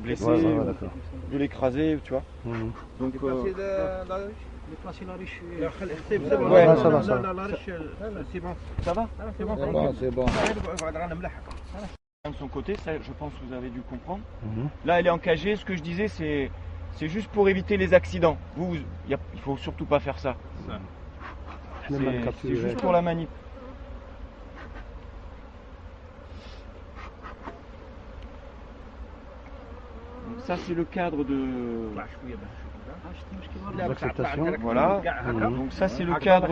blesser, d'accord. de l'écraser, tu vois. Donc déplacer la riche. Ouais, ça va, ça va. La riche, c'est bon. ça va. C'est bon. C'est bon. De son côté, ça, je pense que vous avez dû comprendre. Mhm. Là, elle est encagée. Ce que je disais, c'est juste pour éviter les accidents. Il faut surtout pas faire ça. C'est juste pour la manip. Donc ça, c'est le cadre de. L'acceptation. Voilà. Donc ça, c'est le cadre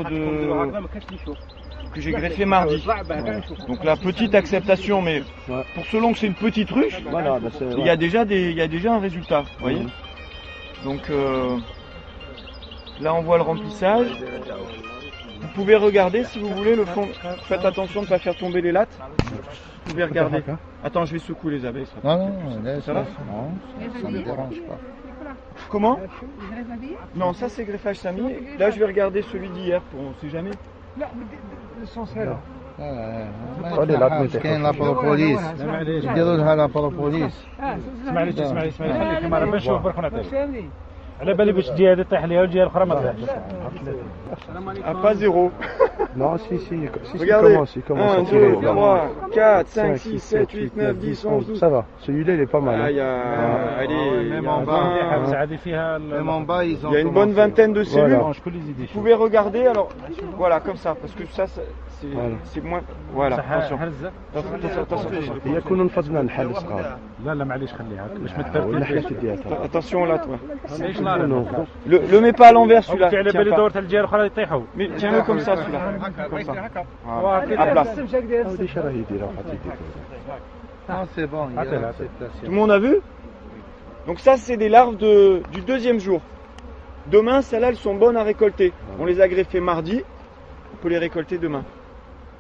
que j'ai greffé mardi. Donc la petite acceptation, mais Ouais. pour selon que c'est une petite ruche, Voilà, bah, c'est, il y a déjà un résultat. Vous voyez. Mhm. Donc là, on voit le remplissage. Vous pouvez regarder si vous voulez le fond. Faites attention de ne pas faire tomber les lattes. Vous pouvez regarder. Attends, je vais secouer les abeilles. Non, laisse, Ça va non, ça ne me dérange pas. Comment? Non, ça c'est greffage Samy. Là, je vais regarder celui d'hier, on sait jamais. خلي العظم كاين لابروبوليس نديروا لها لابروبوليس. اسمع لي خليك المره باش نشوف برك نعطيك على بالي باش تجي هذه طيح ليها والجهه الاخرى ما طيحش. Ah, pas zéro. Non, si, Regardez. il commence 1, à tirer. 2, 3, 4, 5, 6, 7, 8, 9, 10, 11, 12. Ça va, celui-là il est pas mal. Ah, hein. il y a, allez, même il y a en bas. 20, هذه فيها Même en bas, ils ont il y a une bonne commencé. vingtaine de cellules. Voilà. شكون اللي يزيد Vous pouvez regarder, alors, voilà, comme ça, parce que ça, Voilà. c'est moins, voilà, attention. حرزه Attention. هي كنا نفضلنا نحل صغار. لا معليش خليها باش ما ولا تفرتش. حيت ديالها ترى. Attention là, toi. ليش نار Le mets pas à l'envers كي celui-là. على Tiens بالي pas. دورت الجهه الاخرى يطيحوا. Mais tiens-le comme ça, celui-là. Comme ça. Voilà. À place. هادي شي راه يديرها وحتى يديرها. Non, c'est bon, il y a Attends, l'acceptation. Tout le monde a vu? Donc ça, c'est des larves du deuxième jour. Demain, celles-là, elles sont bonnes à récolter. On les a greffées mardi. On peut les récolter demain.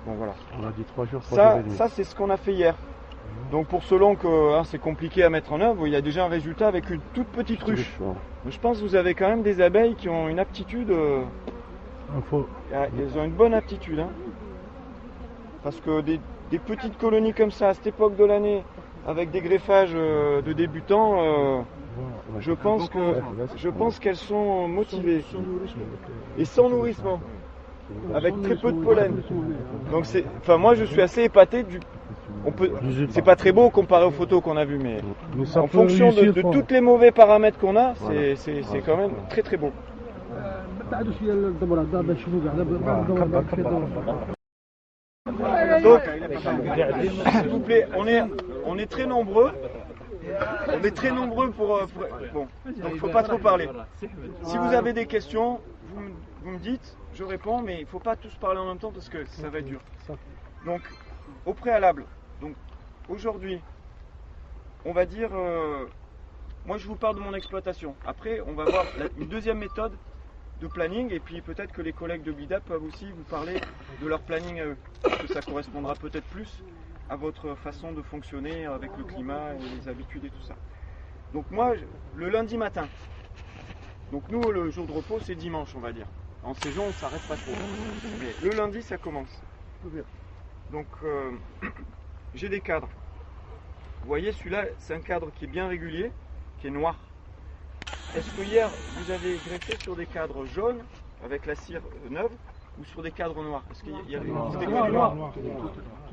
Bon, voilà. On a dit 3 jours, 3 jours et demi. Ça c'est ce qu'on a fait hier. Donc pour selon que c'est compliqué à mettre en œuvre, il y a déjà un résultat avec une toute petite ruche. Ouais. Je pense que vous avez quand même des abeilles qui ont une aptitude. Elles ont une bonne aptitude. Hein. Parce que des petites colonies comme ça, à cette époque de l'année, avec des greffages de débutants, je pense qu'elles sont motivées. Et sans nourrissement. Avec très peu de pollen. Donc moi je suis assez épaté c'est pas très beau comparé aux photos qu'on a vues, mais en fonction de tous les mauvais paramètres qu'on a, c'est quand même très très beau. Donc, s'il vous plaît, on est très nombreux. On est très nombreux pour bon, donc il faut pas trop parler. Si vous avez des questions, vous me dites, je réponds, mais il ne faut pas tous parler en même temps parce que ça va être dur. Donc, au préalable, donc aujourd'hui, on va dire, moi je vous parle de mon exploitation. Après, on va voir une deuxième méthode de planning et puis peut-être que les collègues de BIDA peuvent aussi vous parler de leur planning à eux. Parce que ça correspondra peut-être plus à votre façon de fonctionner avec le climat et les habitudes et tout ça. Donc moi, le lundi matin, donc nous le jour de repos c'est dimanche on va dire. En saison on ne s'arrête pas trop. Mais le lundi ça commence. Donc j'ai des cadres. Vous voyez celui-là c'est un cadre qui est bien régulier, qui est noir. Est-ce que hier vous avez greffé sur des cadres jaunes avec la cire neuve ou sur des cadres noirs? Est-ce qu'il y avait c'était que du noir?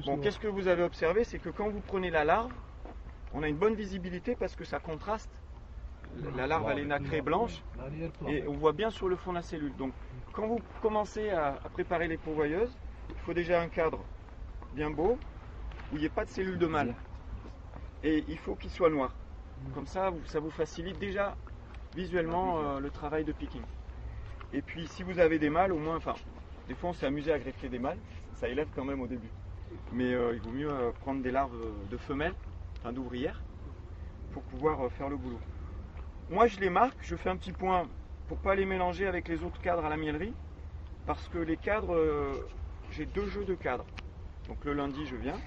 Bon, qu'est-ce que vous avez observé? C'est que quand vous prenez la larve, on a une bonne visibilité parce que ça contraste. La larve elle est nacrée blanche et on voit bien sur le fond de la cellule. Donc quand vous commencez à préparer les pourvoyeuses, il faut déjà un cadre bien beau où il n'y ait pas de cellules de mâle. Et il faut qu'il soit noir. Comme ça vous facilite déjà visuellement le travail de picking. Et puis si vous avez des mâles, au moins, enfin, des fois on s'est amusé à greffer des mâles, ça élève quand même au début. Mais il vaut mieux prendre des larves de femelles, enfin d'ouvrières, pour pouvoir faire le boulot. Moi je les marque, je fais un petit point pour ne pas les mélanger avec les autres cadres à la miellerie, parce que les cadres, j'ai 2 jeux de cadres. Donc le lundi je viens,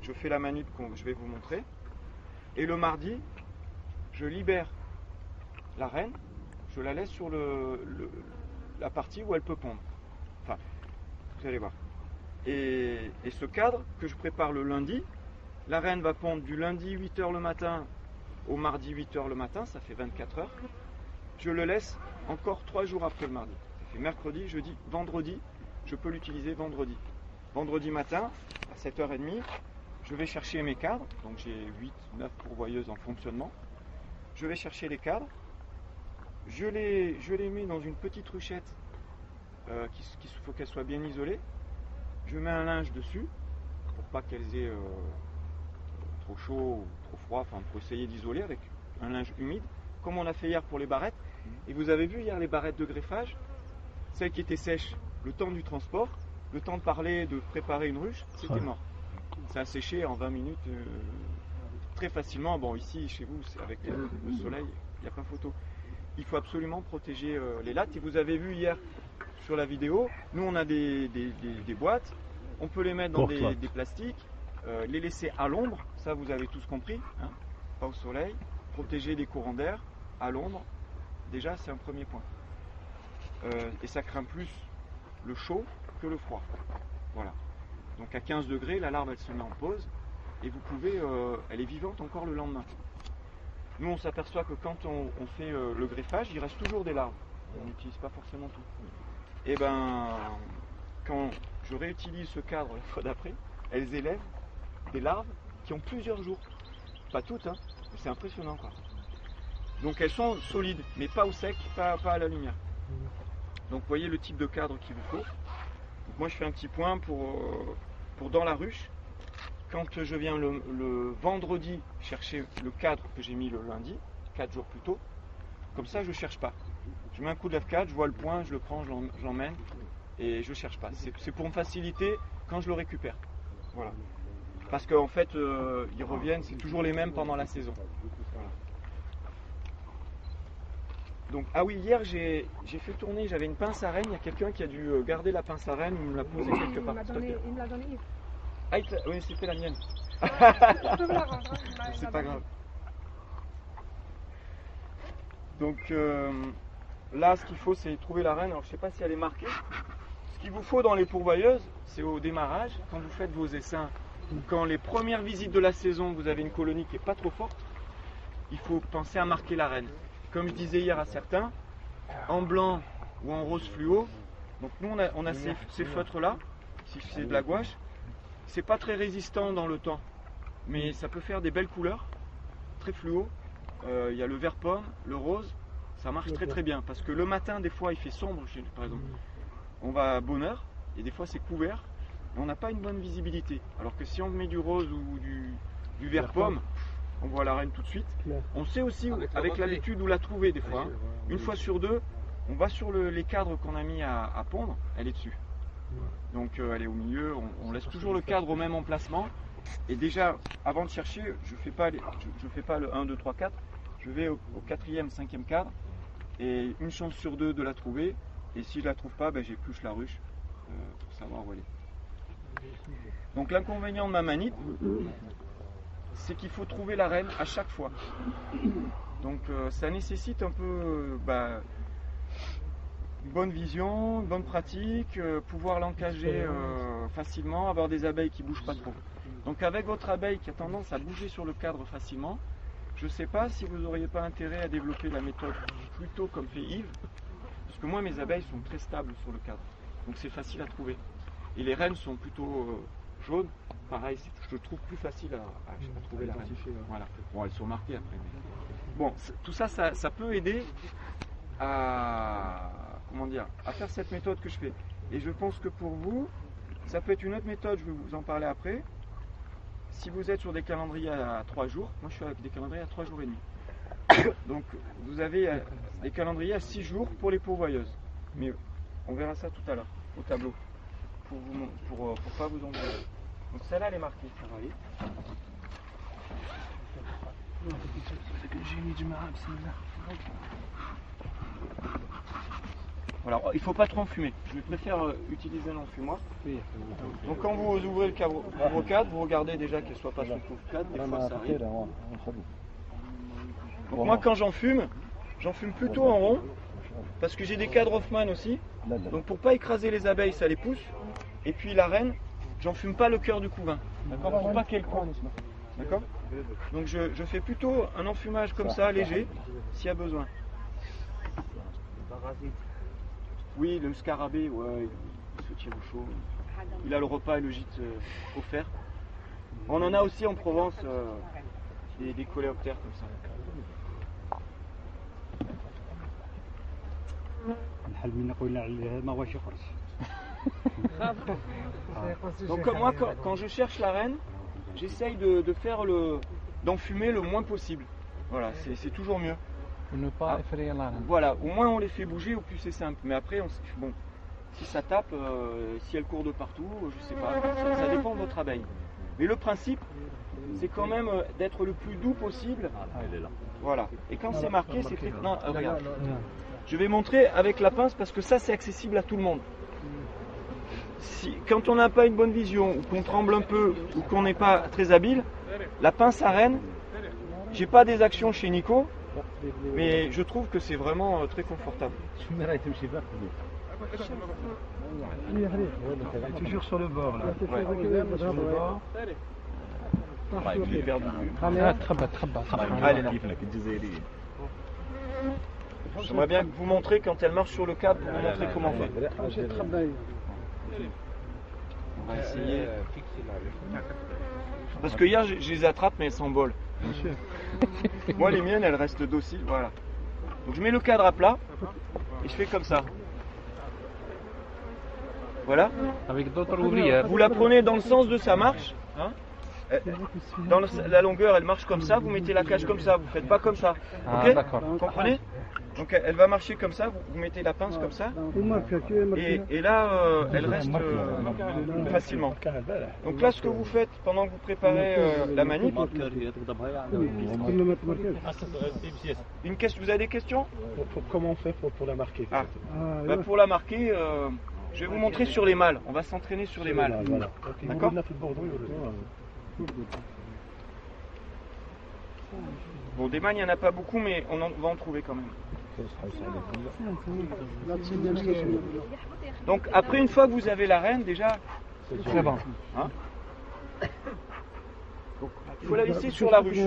je fais la manip que je vais vous montrer, et le mardi, je libère la reine, je la laisse sur la partie où elle peut pondre. Enfin, vous allez voir. Et ce cadre que je prépare le lundi, La reine va pondre du lundi 8h le matin au mardi 8h le matin, ça fait 24 heures. Je le laisse encore 3 jours après le mardi. Ça fait mercredi, jeudi, vendredi. Je peux l'utiliser vendredi. Vendredi matin, à 7h30, je vais chercher mes cadres. Donc j'ai 8-9 pourvoyeuses en fonctionnement. Je vais chercher les cadres. Je les mets dans une petite ruchette qu'il faut qu'elle soit bien isolée. Je mets un linge dessus pour pas qu'elles aient trop chaud ou trop froid, enfin pour essayer d'isoler avec un linge humide, comme on a fait hier pour les barrettes. Et vous avez vu hier les barrettes de greffage, celles qui étaient sèches, le temps du transport, le temps de parler, de préparer une ruche, c'était mort. Ça a séché en 20 minutes très facilement. Bon, ici, chez vous, avec le soleil, il n'y a pas photo. Il faut absolument protéger les lattes. Et vous avez vu hier sur la vidéo, nous on a des boîtes, on peut les mettre dans des plastiques, les laisser à l'ombre, ça vous avez tous compris, hein, pas au soleil, protéger des courants d'air, à l'ombre, déjà c'est un premier point. Et ça craint plus le chaud que le froid. Voilà. Donc à 15 degrés, la larve elle se met en pause et vous pouvez, elle est vivante encore le lendemain. Nous on s'aperçoit que quand on fait le greffage, il reste toujours des larves. On n'utilise pas forcément tout. Et ben, quand je réutilise ce cadre la fois d'après, elles élèvent des larves qui ont plusieurs jours. Pas toutes, hein, mais c'est impressionnant quoi. Donc elles sont solides, mais pas au sec, pas à la lumière. Donc vous voyez le type de cadre qu'il vous faut. Donc moi je fais un petit point pour dans la ruche. Quand je viens le vendredi chercher le cadre que j'ai mis le lundi, 4 jours plus tôt, comme ça je ne cherche pas. Je mets un coup de F4, je vois le point, je le prends, je l'emmène et je ne cherche pas. C'est pour me faciliter quand je le récupère. Voilà. Parce qu'en fait, ils reviennent, c'est toujours les mêmes pendant la saison. Voilà. Donc, ah oui, hier j'ai fait tourner, j'avais une pince à reine, il y a quelqu'un qui a dû garder la pince à reine ou me l'a posée quelque part. Il me l'a donné Yves. Ah, oui, c'était la mienne. Je peux me la rendre. C'est pas grave. Donc là, ce qu'il faut, c'est trouver la reine. Alors, je ne sais pas si elle est marquée. Ce qu'il vous faut dans les pourvoyeuses, c'est au démarrage, quand vous faites vos essaims, ou quand les premières visites de la saison, vous avez une colonie qui n'est pas trop forte, il faut penser à marquer la reine. Comme je disais hier à certains, en blanc ou en rose fluo. Donc nous, on a ces feutres-là, si c'est de la gouache. C'est pas très résistant dans le temps, mais ça peut faire des belles couleurs, très fluo. Il y a le vert pomme, le rose, ça marche très très bien. Parce que le matin, des fois, il fait sombre, par exemple. On va à bonne heure, et des fois c'est couvert, et on n'a pas une bonne visibilité. Alors que si on met du rose ou du vert pomme, on voit la reine tout de suite. On sait aussi, avec l'habitude, où la trouver des fois. Hein. Une fois sur deux, on va sur les cadres qu'on a mis à pondre, elle est dessus. Donc elle est au milieu, on laisse toujours le cadre au même emplacement. Et déjà, avant de chercher, je fais pas le 1, 2, 3, 4. Je vais au 4e, 5e cadre. Et une chance sur deux de la trouver. Et si je la trouve pas, ben, j'épluche la ruche pour savoir où elle est. Donc l'inconvénient de ma manip, c'est qu'il faut trouver la reine à chaque fois. Donc ça nécessite un peu une bonne vision, une bonne pratique, pouvoir l'encager facilement, avoir des abeilles qui ne bougent pas trop. Donc avec votre abeille qui a tendance à bouger sur le cadre facilement, je ne sais pas si vous n'auriez pas intérêt à développer la méthode plutôt comme fait Yves, parce que moi mes abeilles sont très stables sur le cadre, donc c'est facile à trouver. Et les reines sont plutôt jaunes, pareil, je le trouve plus facile à trouver la reine. Voilà. Bon, elles sont marquées après. Mais... Bon, tout ça, ça peut aider à faire cette méthode que je fais. Et je pense que pour vous, ça peut être une autre méthode, je vais vous en parler après. Si vous êtes sur des calendriers à 3 jours, moi je suis avec des calendriers à 3 jours et demi. Donc vous avez des calendriers à 6 jours pour les pourvoyeuses. Mais on verra ça tout à l'heure, au tableau, pour pas vous embrouiller. Donc celle-là elle est marquée. Voilà, il ne faut pas trop enfumer. Je préfère utiliser l'enfumoir. Donc quand vous ouvrez le cadre, vous regardez déjà qu'elle ne soit pas sur tout le cadre. Des fois ça arrive. Donc moi quand j'enfume plutôt en rond. Parce que j'ai des cadres Hoffman aussi. Donc pour ne pas écraser les abeilles, ça les pousse. Et puis la reine, j'enfume pas le cœur du couvain. D'accord ? Pour pas qu'elle court. D'accord? Donc je fais plutôt un enfumage comme ça, léger, s'il y a besoin. Oui, le scarabée, ouais, il se tire au chaud. Il a le repas et le gîte offert. On en a aussi en Provence des coléoptères comme ça. Donc moi, quand je cherche la reine, j'essaye d'enfumer le moins possible. Voilà, c'est toujours mieux. Pour ne pas effrayer la reine. Voilà, au moins on les fait bouger, au plus c'est simple. Mais après, bon, si ça tape, si elle court de partout, je sais pas, ça dépend de votre abeille. Mais le principe, c'est quand même d'être le plus doux possible. Voilà. Et quand c'est marqué, c'est très... Non, regarde. Je vais montrer avec la pince parce que ça, c'est accessible à tout le monde. Quand on n'a pas une bonne vision, ou qu'on tremble un peu, ou qu'on n'est pas très habile, la pince à reine, j'ai pas des actions chez Nico, mais je trouve que c'est vraiment très confortable. Toujours sur le bord là. Ouais. J'ai perdu. Allez, là. J'aimerais bien vous montrer quand elle marche sur le cadre, pour vous montrer comment faire. On va essayer. Parce que hier, je les attrape, mais elles s'envolent. Moi, les miennes, elles restent dociles. Voilà. Donc, je mets le cadre à plat et je fais comme ça. Voilà. Avec d'autres ouvrières. Vous la prenez dans le sens de sa marche. Hein. Dans la longueur, elle marche comme ça. Vous mettez la cage comme ça. Vous ne faites pas comme ça. Ah, Ok? d'accord. Vous comprenez? Donc elle va marcher comme ça, vous mettez la pince comme ça, et là elle reste facilement. Donc là ce que vous faites pendant que vous préparez la manip, une question, vous avez des questions? Comment on fait pour la marquer? Pour la marquer, je vais vous montrer sur les mâles, on va s'entraîner sur les mâles. D'accord? Bon, des mâles il n'y en a pas beaucoup, mais on va en trouver quand même. Donc après, une fois que vous avez la reine, déjà, C'est bon. Hein, donc, il faut la laisser sur la ruche.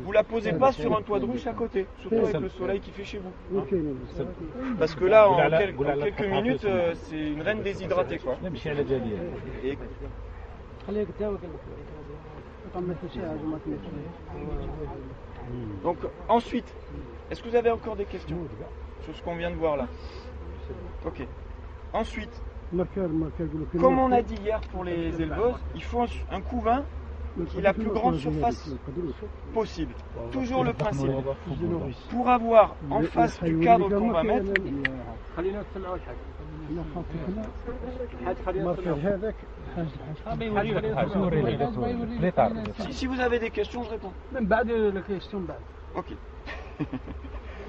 Vous la posez pas sur un toit de ruche à côté, surtout avec le soleil qui fait chez vous. Hein. Parce que là, en quelques minutes, c'est une reine déshydratée, quoi. Et... Donc ensuite, est-ce que vous avez encore des questions sur ce qu'on vient de voir là? Ok. Ensuite, comme on a dit hier pour les éleveuses, il faut un couvain qui ait la plus grande surface possible. Toujours le principe. Pour avoir en face du cadre qu'on va mettre, si vous avez des questions, je réponds. Ok.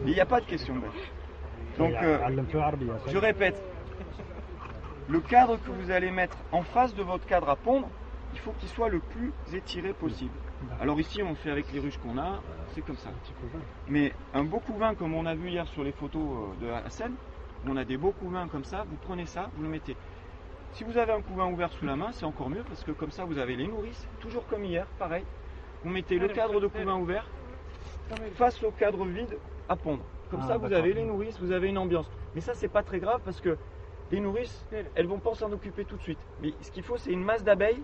Il n'y a pas de questions. Donc, je répète, le cadre que vous allez mettre en face de votre cadre à pondre, il faut qu'il soit le plus étiré possible. Alors ici, on le fait avec les ruches qu'on a, c'est comme ça. Mais un beau couvain, comme on a vu hier sur les photos de la Seine, on a des beaux couvains comme ça, vous prenez ça, vous le mettez. Si vous avez un couvain ouvert sous la main, c'est encore mieux, parce que comme ça, vous avez les nourrices, toujours comme hier, pareil. Vous mettez le cadre de couvain ouvert face au cadre vide à pondre. Comme ça, vous avez les nourrices, vous avez une ambiance. Mais ça, c'est pas très grave, parce que les nourrices, elles vont pas s'en occuper tout de suite. Mais ce qu'il faut, c'est une masse d'abeilles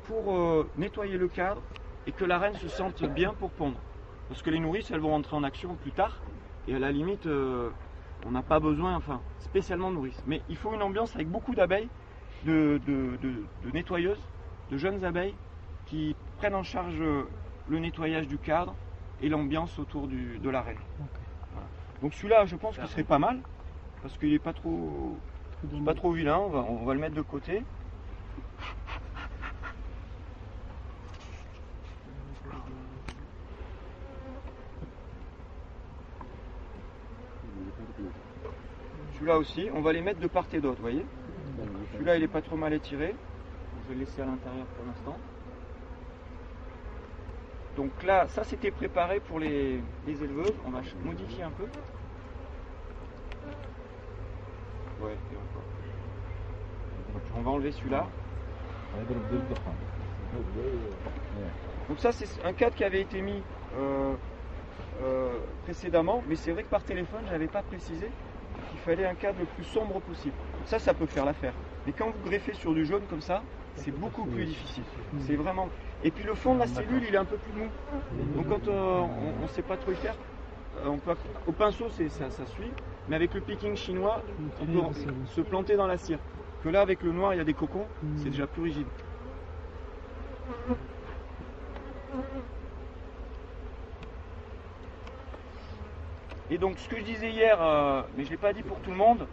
pour nettoyer le cadre et que la reine se sente bien pour pondre. Parce que les nourrices, elles vont rentrer en action plus tard, et à la limite, on n'a pas besoin, enfin, spécialement de nourrices. Mais il faut une ambiance avec beaucoup d'abeilles, de nettoyeuses, de jeunes abeilles qui prennent en charge le nettoyage du cadre et l'ambiance autour de la reine. Voilà. Donc celui-là, je pense qu'il serait pas mal, parce qu'il n'est pas trop vilain, on va le mettre de côté. Celui-là aussi, on va les mettre de part et d'autre, vous voyez. Celui-là, il n'est pas trop mal étiré. Je vais le laisser à l'intérieur pour l'instant. Donc là, ça c'était préparé pour les éleveuses. On va modifier un peu. Ouais, et encore. On va enlever celui-là. Donc ça, c'est un cadre qui avait été mis précédemment, mais c'est vrai que par téléphone, je n'avais pas précisé qu'il fallait un cadre le plus sombre possible. Ça peut faire l'affaire. Mais quand vous greffez sur du jaune comme ça, c'est beaucoup plus difficile. C'est vraiment. Et puis le fond de la cellule, il est un peu plus mou. Donc quand on ne sait pas trop y faire, au pinceau, ça suit. Mais avec le picking chinois, on peut se planter dans la cire. Que là, avec le noir, il y a des cocons, c'est déjà plus rigide. Et donc ce que je disais hier, mais je ne l'ai pas dit pour tout le monde,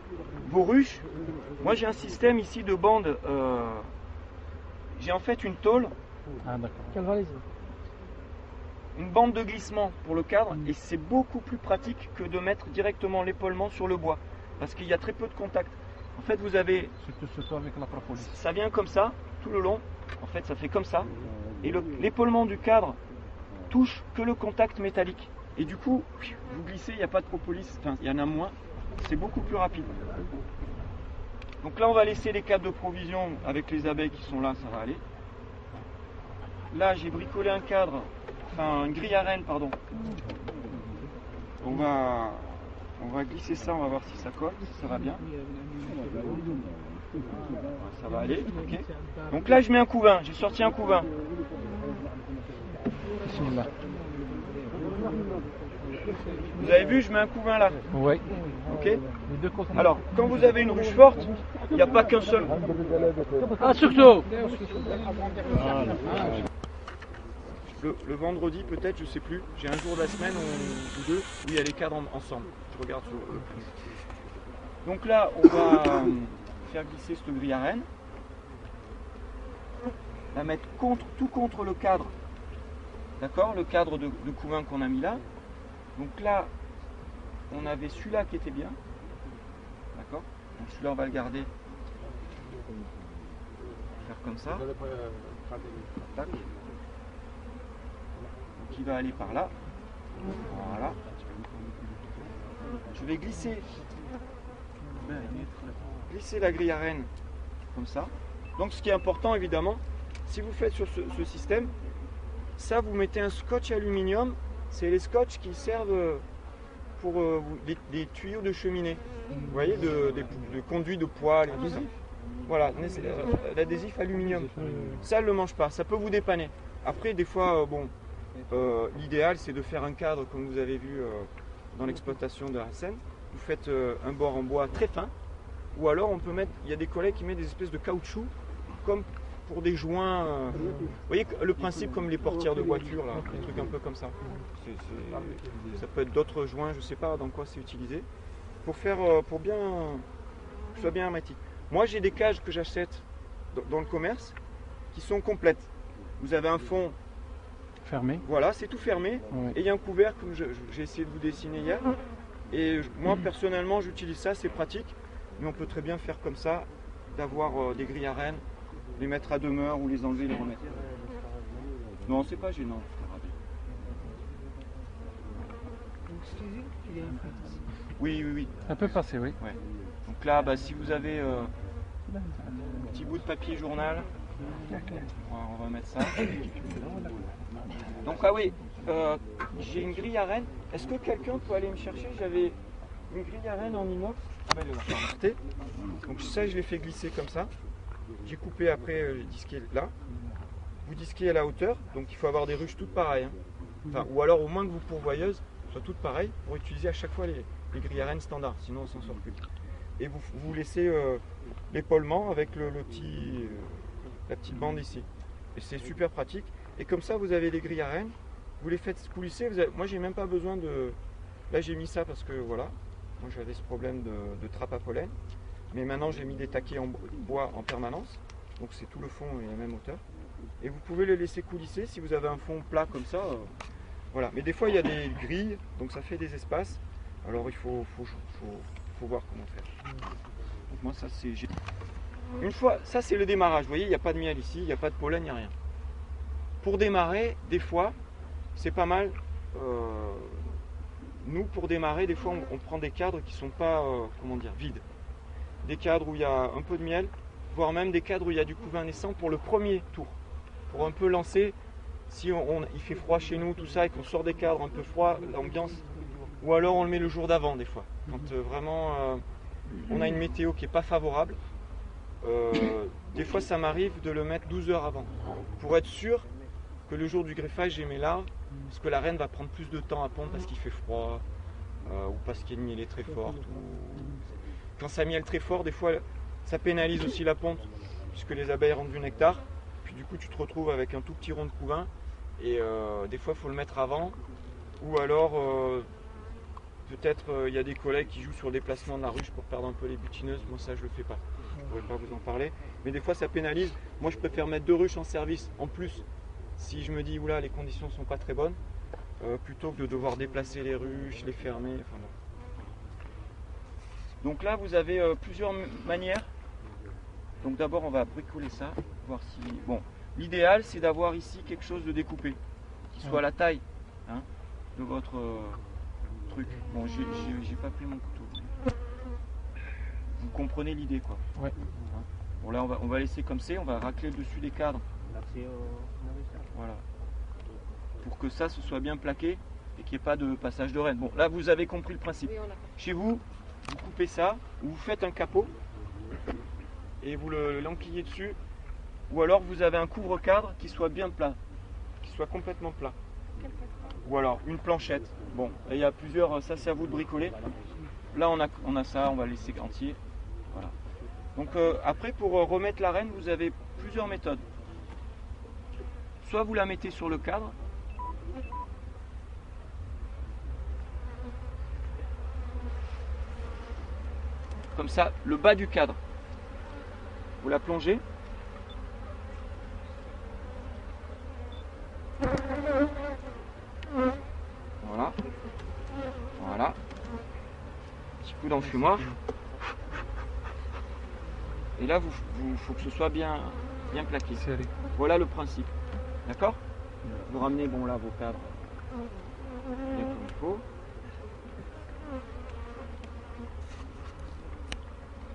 vos ruches, moi j'ai un système ici de bande, j'ai en fait une tôle, une bande de glissement pour le cadre, et c'est beaucoup plus pratique que de mettre directement l'épaulement sur le bois, parce qu'il y a très peu de contact. En fait vous avez, Surtout avec la propolis. ça vient comme ça, tout le long, en fait ça fait comme ça, et l'épaulement du cadre touche que le contact métallique. Et du coup, vous glissez, il n'y a pas de propolis, enfin il y en a moins, c'est beaucoup plus rapide. Donc là on va laisser les câbles de provision avec les abeilles qui sont là, ça va aller. Là j'ai bricolé un cadre, enfin une grille à rennes, pardon. On va glisser ça, on va voir si ça colle, si ça va bien. Ça va aller, ok. Donc là je mets un couvain, j'ai sorti un couvain. Vous avez vu, je mets un couvain là. Oui. Ok. Alors, quand vous avez une ruche forte, il n'y a pas qu'un seul. Ah, surtout. Le vendredi, peut-être, je sais plus. J'ai un jour de la semaine ou deux où il y a les cadres ensemble. Je regarde sur le prix. Donc là, on va faire glisser cette grille à rennes. La mettre tout contre le cadre. D'accord, le cadre de couvain qu'on a mis là. Donc là, on avait celui-là qui était bien. D'accord. Donc celui-là, on va le garder. Faire comme ça. Tac. Donc il va aller par là. Voilà. Je vais glisser la grille à rennes comme ça. Donc ce qui est important, évidemment, si vous faites sur ce système, ça vous mettez un scotch aluminium. C'est les scotch qui servent pour des tuyaux de cheminée. Vous voyez, de conduits de poêle et tout ça. Voilà, l'adhésif aluminium. Ça ne le mange pas, ça peut vous dépanner. Après, des fois, l'idéal c'est de faire un cadre comme vous avez vu dans l'exploitation de la Seine. Vous faites un bord en bois très fin, ou alors on peut mettre, il y a des collègues qui mettent des espèces de caoutchouc comme pour des joints. Vous voyez le principe comme les portières de voiture, là, des trucs un peu comme ça. Ça peut être d'autres joints, je ne sais pas dans quoi c'est utilisé. Pour bien que ce soit bien hermétique. Moi j'ai des cages que j'achète dans le commerce qui sont complètes. Vous avez un fond Fermé. Voilà, c'est tout fermé. Oui. Et il y a un couvercle comme j'ai essayé de vous dessiner hier. Et moi personnellement j'utilise ça, c'est pratique. Mais on peut très bien faire comme ça, d'avoir des grilles à rennes, les mettre à demeure ou les enlever, les remettre. Non, c'est pas gênant. Oui. Ça peut passer, oui. Ouais. Donc là, si vous avez un petit bout de papier journal, on va mettre ça. Donc oui, j'ai une grille à rennes. Est-ce que quelqu'un peut aller me chercher? J'avais une grille à rennes en inox. Donc ça, je l'ai fait glisser comme ça. J'ai coupé après, j'ai disqué là. Vous disquez à la hauteur, donc il faut avoir des ruches toutes pareilles. Hein. Enfin, ou alors au moins que vos pourvoyeuses soient toutes pareilles pour utiliser à chaque fois les grilles à rennes standards, sinon on s'en sort plus. Et vous laissez l'épaulement avec la petite bande ici. Et c'est super pratique. Et comme ça, vous avez les grilles à rennes, vous les faites coulisser. Moi, j'ai même pas besoin de. Là, j'ai mis ça parce que voilà, moi j'avais ce problème de trappe à pollen. Mais maintenant, j'ai mis des taquets en bois en permanence. Donc c'est tout le fond et la même hauteur. Et vous pouvez le laisser coulisser si vous avez un fond plat comme ça. Voilà. Mais des fois, il y a des grilles, donc ça fait des espaces. Alors il faut voir comment faire. Donc moi, ça c'est. Une fois, ça c'est le démarrage. Vous voyez, il n'y a pas de miel ici, il n'y a pas de pollen, il n'y a rien. Pour démarrer, des fois, c'est pas mal. Nous, pour démarrer, des fois, on prend des cadres qui ne sont pas, vides. Des cadres où il y a un peu de miel, voire même des cadres où il y a du couvain naissant pour le premier tour. Pour un peu lancer si il fait froid chez nous, tout ça, et qu'on sort des cadres un peu froids, l'ambiance, ou alors on le met le jour d'avant des fois, quand vraiment on a une météo qui n'est pas favorable. Des fois ça m'arrive de le mettre 12 heures avant, pour être sûr que le jour du greffage j'ai mes larves, parce que la reine va prendre plus de temps à pondre parce qu'il fait froid, ou parce qu'il y a une miel très forte. Quand ça miel très fort, des fois ça pénalise aussi la ponte, puisque les abeilles rendent du nectar, puis du coup tu te retrouves avec un tout petit rond de couvain, et des fois il faut le mettre avant, ou alors peut-être il y a des collègues qui jouent sur le déplacement de la ruche pour perdre un peu les butineuses. Moi ça je le fais pas, je ne pourrais pas vous en parler, mais des fois ça pénalise. Moi je préfère mettre 2 ruches en service en plus si je me dis oula les conditions sont pas très bonnes, plutôt que de devoir déplacer les ruches, les fermer, enfin bon. Donc là vous avez plusieurs manières. Donc d'abord on va bricoler ça, voir si... Bon, l'idéal c'est d'avoir ici quelque chose de découpé, qui soit à la taille de votre truc. Bon, j'ai pas pris mon couteau. Vous comprenez l'idée quoi. Ouais. Bon là on va laisser comme c'est, on va racler le dessus des cadres. Voilà. Pour que ça ce soit bien plaqué et qu'il n'y ait pas de passage de reine. Bon là vous avez compris le principe. Chez vous, vous coupez ça, ou vous faites un capot et vous l'enquillez dessus, ou alors vous avez un couvre-cadre qui soit bien plat, qui soit complètement plat. Ou alors une planchette. Bon, il y a plusieurs, ça c'est à vous de bricoler. Là on a ça, on va le laisser entier. Voilà. Donc après pour remettre la reine, vous avez plusieurs méthodes. Soit vous la mettez sur le cadre, comme ça, le bas du cadre. Vous la plongez. Voilà. Voilà. Petit coup dans le fumoir. Et là, faut que ce soit bien plaqué. Voilà le principe. D'accord? Vous ramenez bon là vos cadres bien comme il faut.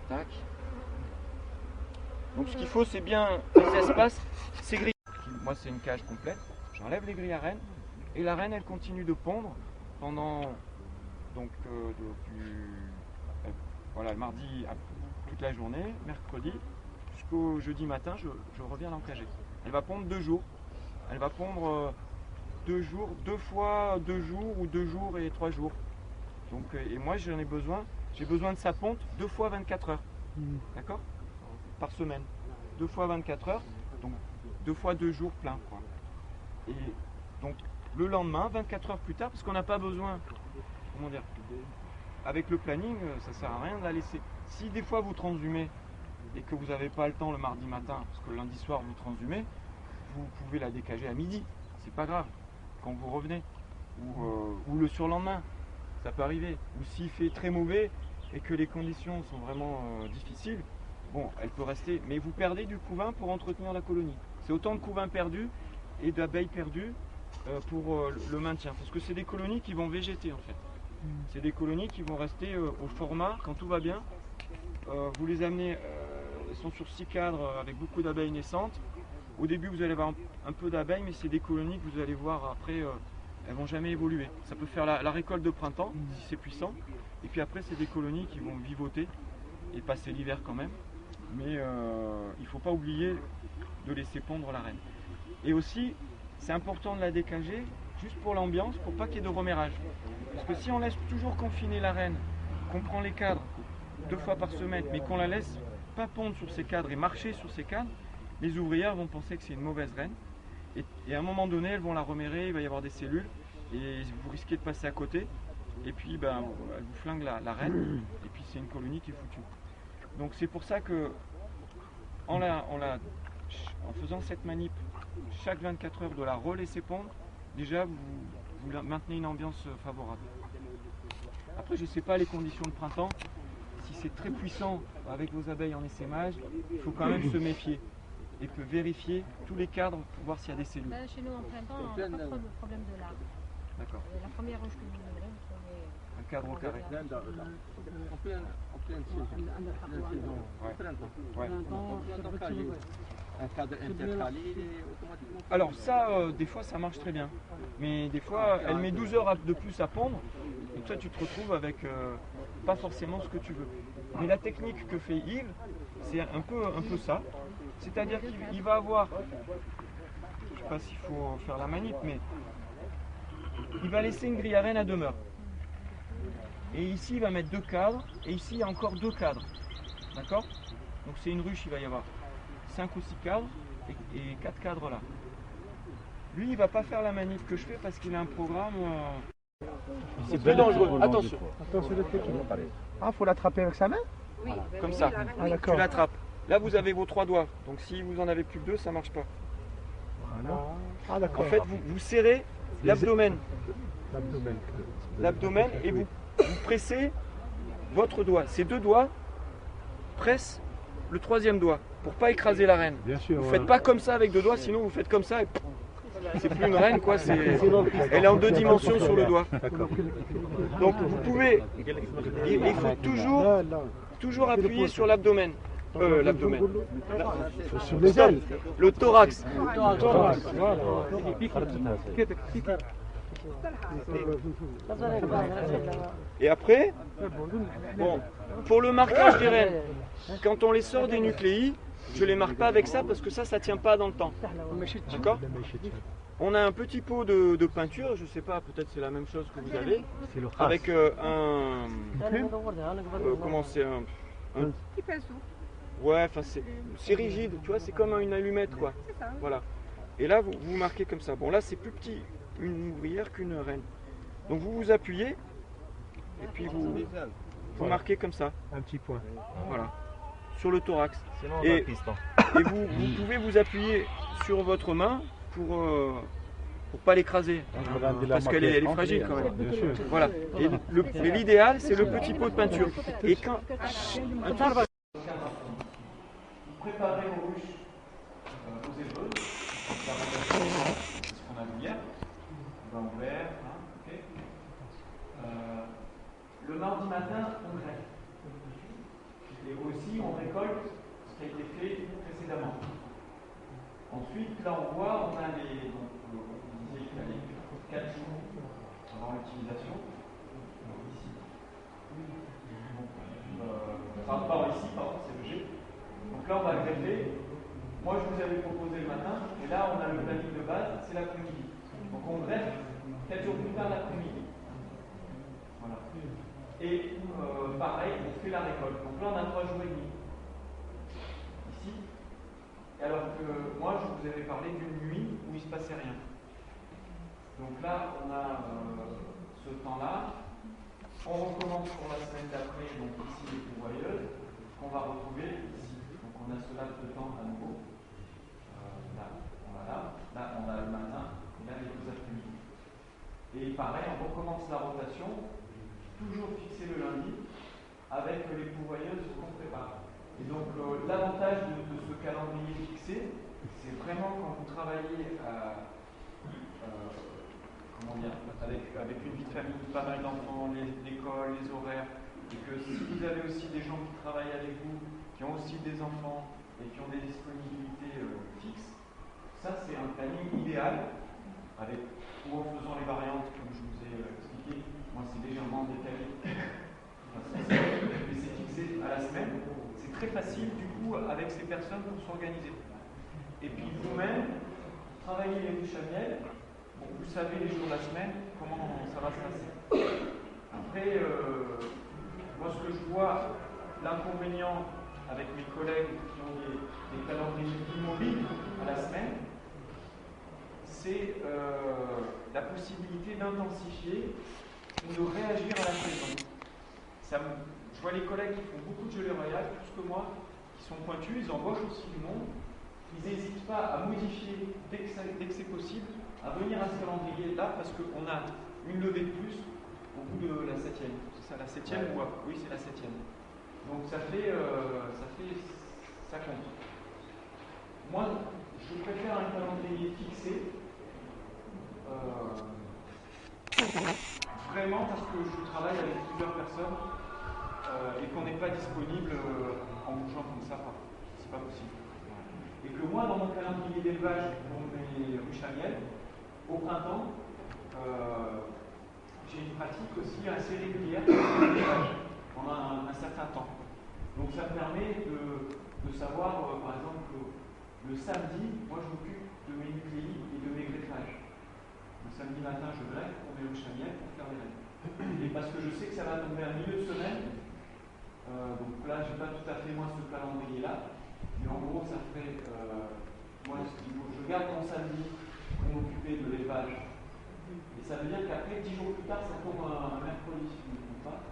Tac. Donc ce qu'il faut c'est bien les espaces, ces grilles. Moi c'est une cage complète, j'enlève les grilles à reine et la reine elle continue de pondre pendant donc voilà, le mardi toute la journée, mercredi jusqu'au jeudi matin je reviens l'encager. Elle va pondre 2 jours. Elle va pondre 2 jours, 2 fois 2 jours ou 2 jours et 3 jours. Donc et moi j'en ai besoin. J'ai besoin de sa ponte 2 fois 24 heures, d'accord? Par semaine. 2 fois 24 heures, donc 2 fois 2 jours pleins, quoi. Et donc le lendemain, 24 heures plus tard, parce qu'on n'a pas besoin, comment dire, avec le planning, ça sert à rien de la laisser. Si des fois vous transhumez et que vous n'avez pas le temps le mardi matin, parce que le lundi soir vous transhumez, vous pouvez la décager à midi, c'est pas grave, quand vous revenez, ou le surlendemain. Ça peut arriver. Ou s'il fait très mauvais et que les conditions sont vraiment difficiles, bon, elle peut rester. Mais vous perdez du couvain pour entretenir la colonie. C'est autant de couvain perdu et d'abeilles perdues pour le maintien. Parce que c'est des colonies qui vont végéter en fait. C'est des colonies qui vont rester au format quand tout va bien. Vous les amenez, elles sont sur 6 cadres avec beaucoup d'abeilles naissantes. Au début vous allez avoir un peu d'abeilles, mais c'est des colonies que vous allez voir après. Elles vont jamais évoluer. Ça peut faire la récolte de printemps, si c'est puissant. Et puis après, c'est des colonies qui vont vivoter et passer l'hiver quand même. Mais il ne faut pas oublier de laisser pondre la reine. Et aussi, c'est important de la décager, juste pour l'ambiance, pour pas qu'il y ait de remération. Parce que si on laisse toujours confiner la reine, qu'on prend les cadres 2 fois par semaine, mais qu'on la laisse pas pondre sur ces cadres et marcher sur ces cadres, les ouvrières vont penser que c'est une mauvaise reine. Et à un moment donné, elles vont la remérer, il va y avoir des cellules, et vous risquez de passer à côté, et puis ben, elle vous flingue la reine, et puis c'est une colonie qui est foutue. Donc c'est pour ça que, en faisant cette manip, chaque 24 heures de la relaisser pondre, déjà vous maintenez une ambiance favorable. Après je ne sais pas les conditions de printemps, si c'est très puissant avec vos abeilles en essaimage, il faut quand même se méfier. Et peut vérifier tous les cadres pour voir s'il y a des cellules. Là, chez nous, en printemps, on n'a pas trop de problème de larves. D'accord. La première ruche que vous ouvrez, vous trouvez... Un cadre au carré. En pleine saison. Ouais. Ouais. Un cadre intercalé, il est automatiquement. Alors ça, des fois ça marche très bien. Mais des fois, elle met 12 heures de plus à pondre. Et toi tu te retrouves avec pas forcément ce que tu veux. Mais la technique que fait Yves, c'est un peu ça. C'est-à-dire qu'il va avoir, je sais pas s'il faut faire la manip, mais il va laisser une grille à reine à demeure. Et ici il va mettre 2 cadres, et ici il y a encore 2 cadres. D'accord? Donc c'est une ruche, il va y avoir 5 ou 6 cadres et 4 cadres là. Lui il va pas faire la manip que je fais parce qu'il a un programme... C'est plus dangereux, attention. Ah, faut l'attraper avec sa main? Comme ça, Ah, tu d'accord. l'attrapes. Là vous avez vos 3 doigts, donc si vous en avez plus que 2, ça marche pas. Ah, d'accord. En fait vous serrez l'abdomen. L'abdomen et vous pressez votre doigt. Ces 2 doigts pressent le 3e doigt pour pas écraser la reine. Bien sûr. Vous faites pas comme ça avec 2 doigts, sinon vous faites comme ça et c'est plus une reine quoi. Elle est en 2 dimensions sur le doigt. Donc vous pouvez, il faut toujours appuyer sur l'abdomen. L'abdomen. Sur les ailes. Le thorax. Et après, bon, pour le marquage des reines, quand on les sort des nucléi, je les marque pas avec ça parce que ça tient pas dans le temps. D'accord? On a un petit pot de peinture, je sais pas, peut-être c'est la même chose que vous avez, avec comment c'est un Petit pinceau. ouais, enfin c'est rigide, tu vois, c'est comme une allumette quoi. C'est ça. Voilà. Et là vous marquez comme ça. Bon là c'est plus petit une ouvrière qu'une reine. Donc vous appuyez et puis vous marquez comme ça. Un petit point. Voilà. Sur le thorax. Et vous pouvez vous appuyer sur votre main pour pas l'écraser. Parce qu'elle est fragile quand même. Voilà. Et l'idéal c'est le petit pot de peinture. Et quand préparez vos ruches aux épreuves, c'est ce qu'on a vu hier, vin ouvert, hein, okay. Le mardi matin, on greffe. Et aussi, on récolte ce qui a été fait précédemment. Ensuite, là, on voit, on a les. Donc, on disait qu'il y a les 4 jours avant l'utilisation. Ici. Pardon, ici, pardon, c'est le G. Donc là, on va greffer. Moi, je vous avais proposé le matin, et là, on a le planning de base, c'est l'après-midi. Donc on greffe 4 jours plus tard l'après-midi. Voilà. Et pareil, on fait la récolte. Donc là, on a 3 jours et demi. Ici. Et alors que moi, je vous avais parlé d'une nuit où il ne se passait rien. Donc là, on a ce temps-là. On recommence pour la semaine d'après, donc ici les pourvoyeuses, qu'on va retrouver ici. Donc on a ce laps de temps à nouveau. Là, on a le matin, et là les 2 après-midi. Et pareil, on recommence la rotation, toujours fixé le lundi, avec les pourvoyeuses qu'on prépare. Et donc l'avantage de ce calendrier fixé, c'est vraiment quand vous travaillez avec une vie de famille, pas mal d'enfants, l'école, les horaires, et que si vous avez aussi des gens qui travaillent avec vous, qui ont aussi des enfants et qui ont des disponibilités fixes, ça c'est un planning idéal, ou en faisant les variantes comme je vous ai expliqué. Moi c'est légèrement décalé, mais c'est fixé à la semaine. C'est très facile du coup avec ces personnes pour s'organiser. Et puis vous-même, travaillez les ruches à miel. Bon, vous savez les jours de la semaine, comment ça va se passer. Après, moi ce que je vois, l'inconvénient avec mes collègues qui ont des calendriers immobiles à la semaine, c'est la possibilité d'intensifier ou de réagir à la saison. Je vois les collègues qui font beaucoup de gelée royale, plus que moi, qui sont pointus, ils embauchent aussi du monde. Ils n'hésitent pas à modifier dès que c'est possible, à venir à ce calendrier-là, parce qu'on a une levée de plus au bout de la 7e. C'est ça la 7e ou oui, c'est la 7e. Donc ça compte. Moi, je préfère un calendrier fixé, vraiment parce que je travaille avec plusieurs personnes et qu'on n'est pas disponible en bougeant comme ça. C'est pas possible. Et que moi, dans mon calendrier d'élevage pour mes ruches à miel, au printemps, j'ai une pratique aussi assez régulière pendant un certain temps. Donc ça me permet de savoir, par exemple, que le samedi, moi je m'occupe de mes nucléi et de mes greffages. Le samedi matin, je greffe pour mes ruches à miel pour faire les reines. Et parce que je sais que ça va tomber à milieu de semaine, donc là, je n'ai pas tout à fait moi ce calendrier-là, mais en gros, ça fait, moi, je garde mon samedi pour m'occuper de l'élevage. Et ça veut dire qu'après, 10 jours plus tard, ça tombe un mercredi, si je ne me trompe pas.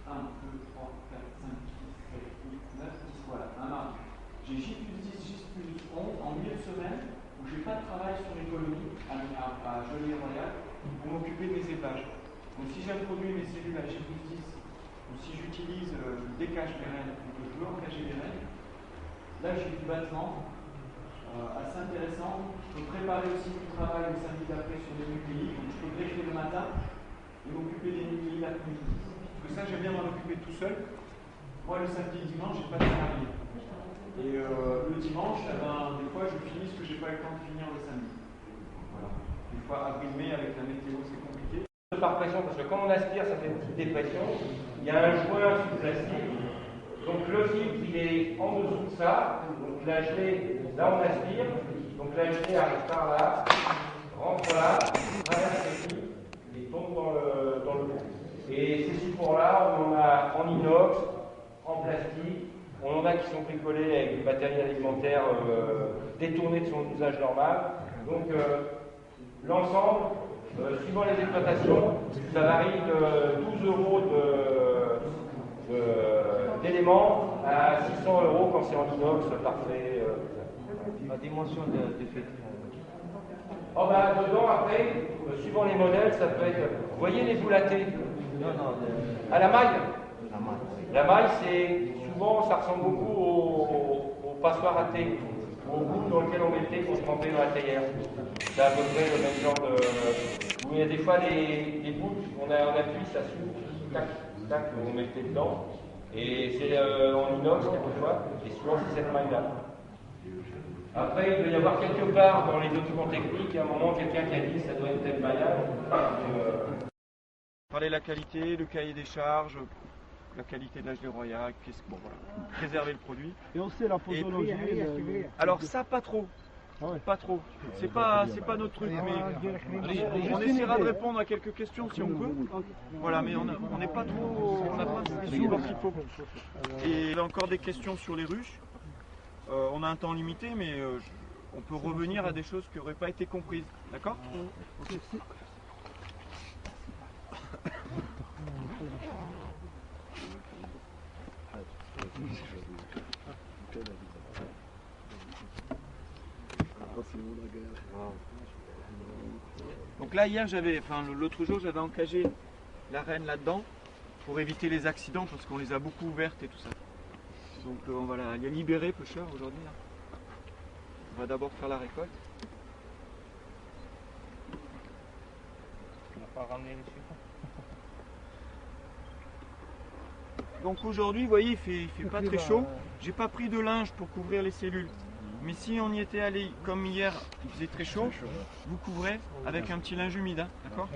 1, 2, 3, 4, 5, 6, 7, 8, 9, 10, voilà, un mardi. J'ai J plus 10, J plus 11 en milieu de semaine où je n'ai pas de travail sur les colonies à Gelée-Royal pour m'occuper des élevages. Donc si j'introduis mes cellules à J plus 10 ou si j'utilise, je décache mes rennes ou que je veux engager les rennes, là j'ai du battement assez intéressant. Je peux préparer aussi du travail le samedi d'après sur les nucléi, donc je peux greffer le matin et m'occuper des nucléi l'après-midi. Parce que ça, j'aime bien m'en occuper tout seul. Moi, le samedi et dimanche, j'ai pas de salarié. Et le dimanche, des fois, je finis ce que j'ai pas eu le temps de finir le samedi. Voilà. Des fois, avril-mai, avec la météo, c'est compliqué. Par pression, parce que quand on aspire, ça fait une petite dépression. Il y a un joint sous plastique. Donc le filtre, il est en dessous de ça. Donc la gelée, là on aspire. Donc la gelée arrive par là, rentre là, traverse les filtres et tombe dans le pot. Et ces supports-là, on en a en inox, en plastique. On en a qui sont bricolés avec du matériel alimentaire détourné de son usage normal. Donc l'ensemble, suivant les exploitations, ça varie de 12 € d'éléments à 600 € quand c'est en inox parfait. La dimension de filtre. Oh bah dedans après, suivant les modèles, ça peut être. Vous voyez les boules à thé? Non, non. À la maille? La maille, oui. La maille, c'est souvent, ça ressemble beaucoup au passoire à thé, au bout dans lequel on met le thé pour tremper dans la théière. C'est à peu près le même genre de. Où il y a des fois des boules, on appuie, ça s'ouvre, tac, tac, on met le thé dedans. Et c'est en inox quelquefois, et souvent c'est cette maille-là. Après, il doit y avoir quelque part dans les documents techniques, à un moment, quelqu'un qui a dit ça doit être tel maillage. Parler de la qualité, le cahier des charges, la qualité de la gelée royale, bon, voilà, préserver le produit. Et on sait la posologie. Alors ça, pas trop. Pas trop. C'est pas notre truc, mais on essaiera de répondre à quelques questions si on peut. Voilà, mais on n'est pas trop, on n'a pas les supports qu'il faut. Et il y a encore des questions sur les ruches. On a un temps limité, mais on peut revenir à des choses qui n'auraient pas été comprises. D'accord ? Okay. Donc là hier l'autre jour j'avais encagé la reine là-dedans pour éviter les accidents parce qu'on les a beaucoup ouvertes et tout ça. Donc on va la libérer pêcheur aujourd'hui. On va d'abord faire la récolte. On n'a pas ramené les chiffres. Donc aujourd'hui, vous voyez, il fait pas très chaud. J'ai pas pris de linge pour couvrir les cellules. Mais si on y était allé comme hier, il faisait très chaud, vous couvrez avec un petit linge humide, hein, d'accord?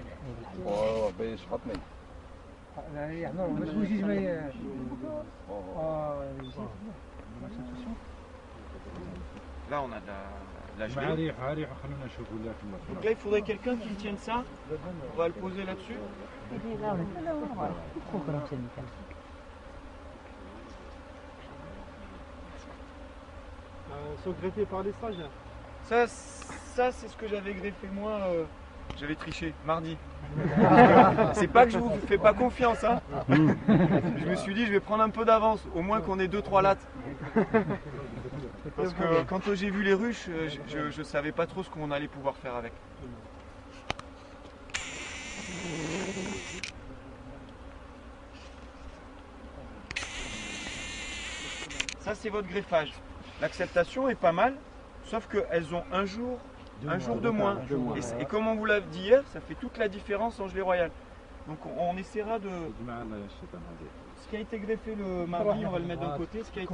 Là, on a de la gelée. Donc là, il faudrait quelqu'un qui tienne ça. On va le poser là-dessus. Sont greffés par des stagiaires. Ça c'est ce que j'avais greffé moi. J'avais triché mardi. C'est pas que je vous fais pas confiance, hein. Je me suis dit je vais prendre un peu d'avance, au moins qu'on ait 2-3 lattes. Parce que quand j'ai vu les ruches, je savais pas trop ce qu'on allait pouvoir faire avec. Ça c'est votre greffage. L'acceptation est pas mal, sauf qu'elles ont un jour de moins. Et comme on vous l'a dit hier, ça fait toute la différence en gelée royale. Donc on essaiera de... Ce qui a été greffé le mardi, on va le mettre d'un côté. Ce qui a été